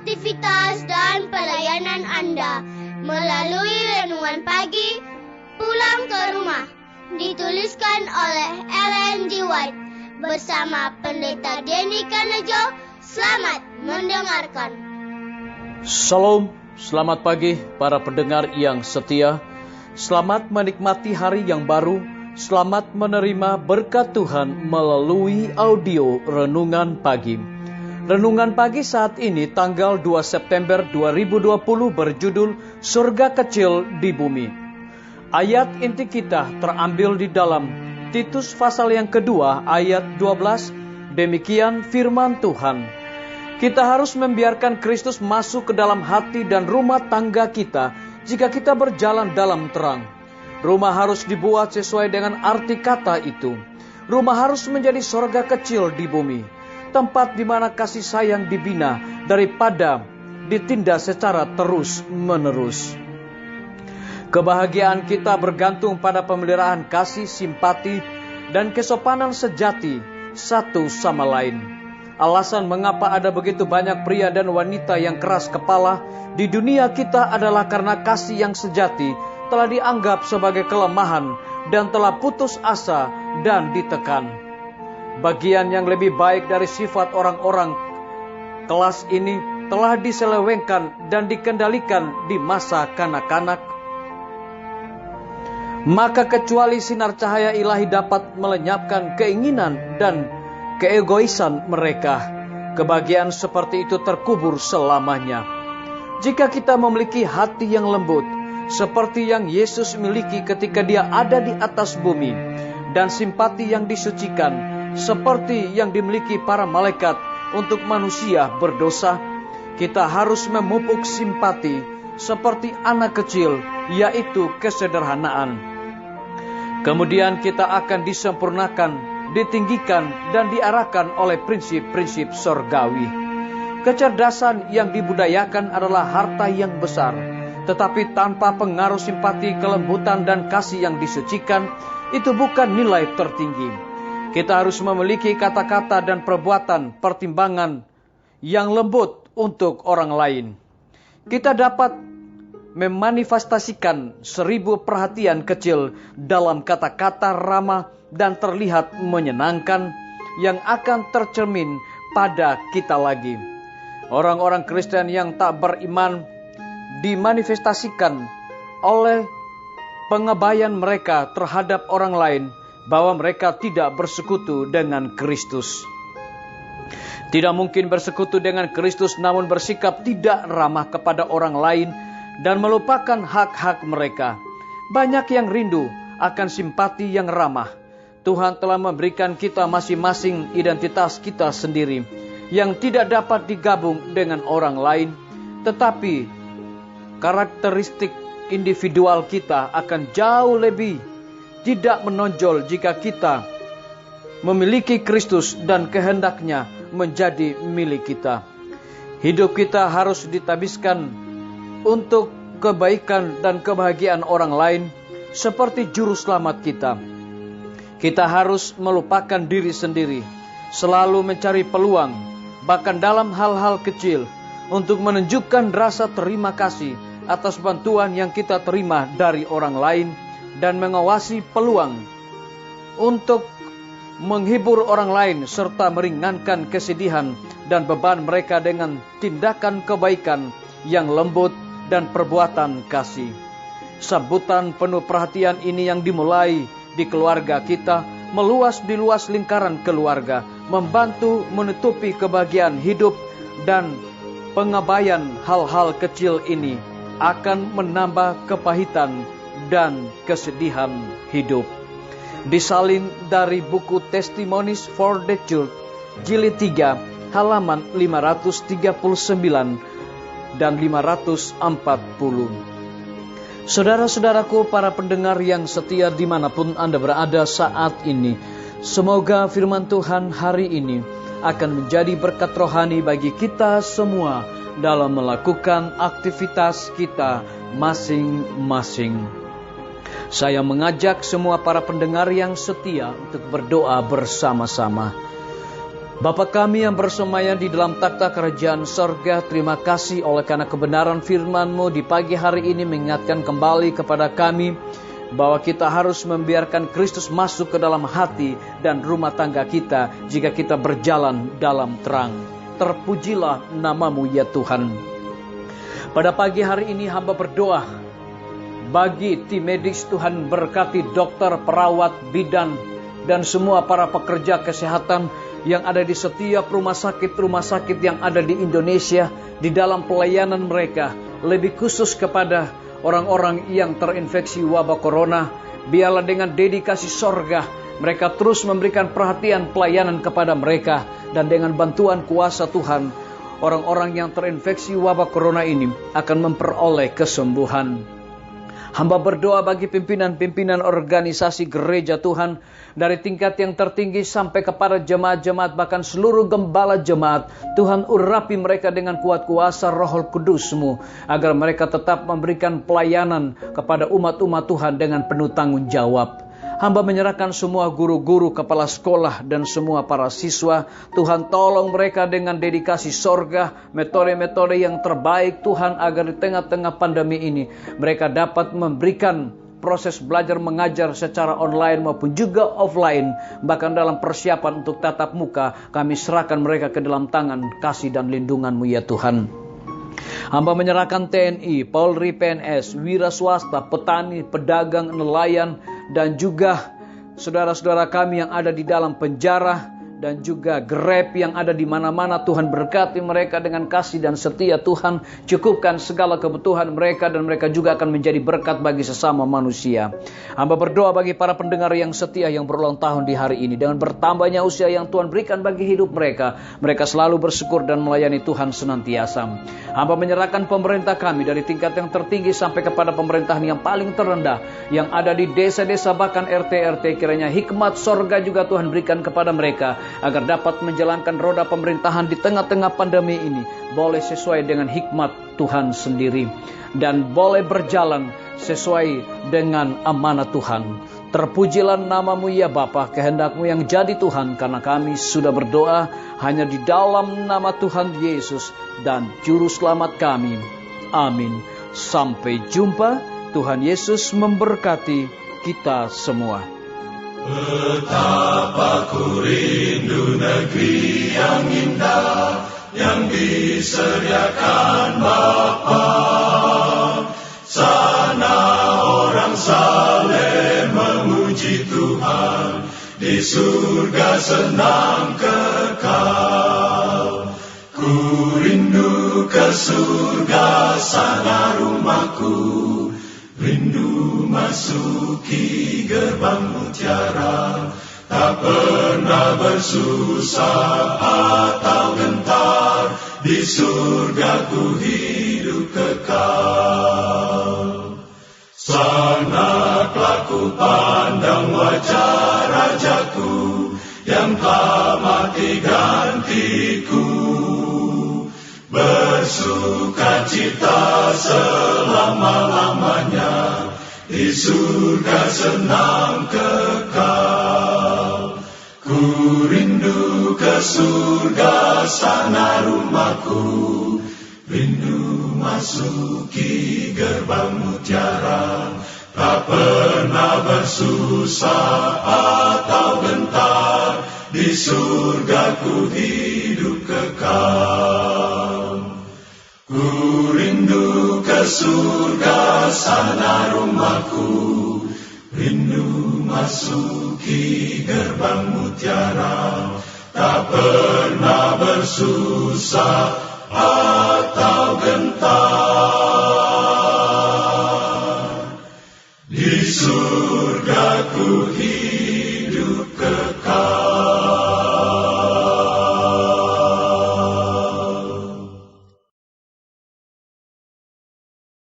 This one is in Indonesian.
aktivitas dan pelayanan Anda melalui renungan pagi pulang ke rumah. Dituliskan oleh Ellen G. White bersama Pendeta Denny Kanejo. Selamat mendengarkan. Shalom, selamat pagi para pendengar yang setia. Selamat menikmati hari yang baru. Selamat menerima berkat Tuhan melalui audio Renungan Pagi. Renungan Pagi saat ini tanggal 2 September 2020 berjudul Surga Kecil di Bumi. Ayat inti kita terambil di dalam Titus pasal yang kedua ayat 12. Demikian firman Tuhan. Kita harus membiarkan Kristus masuk ke dalam hati dan rumah tangga kita jika kita berjalan dalam terang. Rumah harus dibuat sesuai dengan arti kata itu. Rumah harus menjadi sorga kecil di bumi, tempat di mana kasih sayang dibina daripada ditindas secara terus-menerus. Kebahagiaan kita bergantung pada pemeliharaan kasih, simpati, dan kesopanan sejati satu sama lain. Alasan mengapa ada begitu banyak pria dan wanita yang keras kepala di dunia kita adalah karena kasih yang sejati telah dianggap sebagai kelemahan dan telah putus asa dan ditekan. Bagian yang lebih baik dari sifat orang-orang kelas ini telah diselewengkan dan dikendalikan di masa kanak-kanak. Maka kecuali sinar cahaya ilahi dapat melenyapkan keinginan dan keegoisan mereka, kebahagiaan seperti itu terkubur selamanya. Jika kita memiliki hati yang lembut, seperti yang Yesus miliki ketika dia ada di atas bumi, dan simpati yang disucikan, seperti yang dimiliki para malaikat untuk manusia berdosa, kita harus memupuk simpati seperti anak kecil, yaitu kesederhanaan. Kemudian kita akan disempurnakan, ditinggikan, dan diarahkan oleh prinsip-prinsip sorgawi. Kecerdasan yang dibudayakan adalah harta yang besar, tetapi tanpa pengaruh simpati, kelembutan, dan kasih yang disucikan, itu bukan nilai tertinggi. Kita harus memiliki kata-kata dan perbuatan pertimbangan yang lembut untuk orang lain. Kita dapat memanifestasikan 1000 perhatian kecil dalam kata-kata ramah dan terlihat menyenangkan yang akan tercermin pada kita lagi. Orang-orang Kristen yang tak beriman dimanifestasikan oleh pengabayan mereka terhadap orang lain bahwa mereka tidak bersekutu dengan Kristus. Tidak mungkin bersekutu dengan Kristus namun bersikap tidak ramah kepada orang lain dan melupakan hak-hak mereka. Banyak yang rindu akan simpati yang ramah. Tuhan telah memberikan kita masing-masing identitas kita sendiri yang tidak dapat digabung dengan orang lain, tetapi karakteristik individual kita akan jauh lebih tidak menonjol jika kita memiliki Kristus dan kehendaknya menjadi milik kita. Hidup kita harus ditabiskan untuk kebaikan dan kebahagiaan orang lain seperti juru selamat kita. Kita harus melupakan diri sendiri, selalu mencari peluang, bahkan dalam hal-hal kecil, untuk menunjukkan rasa terima kasih atas bantuan yang kita terima dari orang lain dan mengawasi peluang untuk menghibur orang lain serta meringankan kesedihan dan beban mereka dengan tindakan kebaikan yang lembut dan perbuatan kasih. Sambutan penuh perhatian ini yang dimulai di keluarga kita meluas di luas lingkaran keluarga, membantu menutupi kebahagiaan hidup, dan pengabaian hal-hal kecil ini akan menambah kepahitan dan kesedihan hidup. Disalin dari buku Testimonies for the Church, jilid 3, halaman 539 dan 540. Saudara-saudaraku, para pendengar yang setia dimanapun Anda berada saat ini, semoga firman Tuhan hari ini akan menjadi berkat rohani bagi kita semua dalam melakukan aktivitas kita masing-masing. Saya mengajak semua para pendengar yang setia untuk berdoa bersama-sama. Bapa kami yang bersemayam di dalam takhta kerajaan sorga, terima kasih oleh karena kebenaran firman-Mu di pagi hari ini mengingatkan kembali kepada kami bahwa kita harus membiarkan Kristus masuk ke dalam hati dan rumah tangga kita jika kita berjalan dalam terang. Terpujilah nama-Mu ya Tuhan. Pada pagi hari ini hamba berdoa bagi tim medis, Tuhan berkati dokter, perawat, bidan, dan semua para pekerja kesehatan yang ada di setiap rumah sakit yang ada di Indonesia, di dalam pelayanan mereka, lebih khusus kepada orang-orang yang terinfeksi wabah corona. Biarlah dengan dedikasi sorga, mereka terus memberikan perhatian pelayanan kepada mereka, dan dengan bantuan kuasa Tuhan, orang-orang yang terinfeksi wabah corona ini akan memperoleh kesembuhan. Hamba berdoa bagi pimpinan-pimpinan organisasi gereja Tuhan, dari tingkat yang tertinggi sampai kepada jemaat-jemaat, bahkan seluruh gembala jemaat. Tuhan urapi mereka dengan kuat kuasa Roh Kudus-Mu, agar mereka tetap memberikan pelayanan kepada umat-umat Tuhan dengan penuh tanggung jawab. Hamba menyerahkan semua guru-guru, kepala sekolah, dan semua para siswa. Tuhan tolong mereka dengan dedikasi sorga, metode-metode yang terbaik Tuhan, agar di tengah-tengah pandemi ini mereka dapat memberikan proses belajar mengajar secara online maupun juga offline. Bahkan dalam persiapan untuk tatap muka, kami serahkan mereka ke dalam tangan kasih dan lindungan-Mu ya Tuhan. Hamba menyerahkan TNI, Polri, PNS, wira swasta, petani, pedagang, nelayan, dan juga saudara-saudara kami yang ada di dalam penjara, dan juga Grab yang ada di mana-mana. Tuhan berkati mereka dengan kasih dan setia. Tuhan cukupkan segala kebutuhan mereka, dan mereka juga akan menjadi berkat bagi sesama manusia. Hamba berdoa bagi para pendengar yang setia yang berulang tahun di hari ini. Dengan bertambahnya usia yang Tuhan berikan bagi hidup mereka, mereka selalu bersyukur dan melayani Tuhan senantiasa. Hamba menyerahkan pemerintah kami dari tingkat yang tertinggi sampai kepada pemerintahan yang paling terendah, yang ada di desa-desa bahkan RT-RT. Kiranya hikmat sorga juga Tuhan berikan kepada mereka, agar dapat menjalankan roda pemerintahan di tengah-tengah pandemi ini boleh sesuai dengan hikmat Tuhan sendiri, dan boleh berjalan sesuai dengan amanat Tuhan. Terpujilah nama-Mu ya Bapa, kehendak-Mu yang jadi Tuhan, karena kami sudah berdoa hanya di dalam nama Tuhan Yesus dan Juru Selamat kami. Amin. Sampai jumpa. Tuhan Yesus memberkati kita semua. Betapa ku rindu negeri yang indah yang disediakan Bapa. Sana orang saleh memuji Tuhan, di surga senang kekal. Ku rindu ke surga, sana rumahku, rindu masuki gerbang mutiara, tak pernah bersusah atau gentar, di surga ku hidup kekal. Sana ku pandang wajah Rajaku, yang telah mati gantiku, bersukacita selama-lamanya, di surga senang kekal. Ku rindu ke surga, sana rumahku, rindu masuki gerbang mutiara, tak pernah bersusah atau gentar, di surga ku hidup kekal. Ku rindu ke surga, sana rumahku, rindu masuki gerbang mutiara, tak pernah bersusah atau gentar, di surga ku hidup kekal.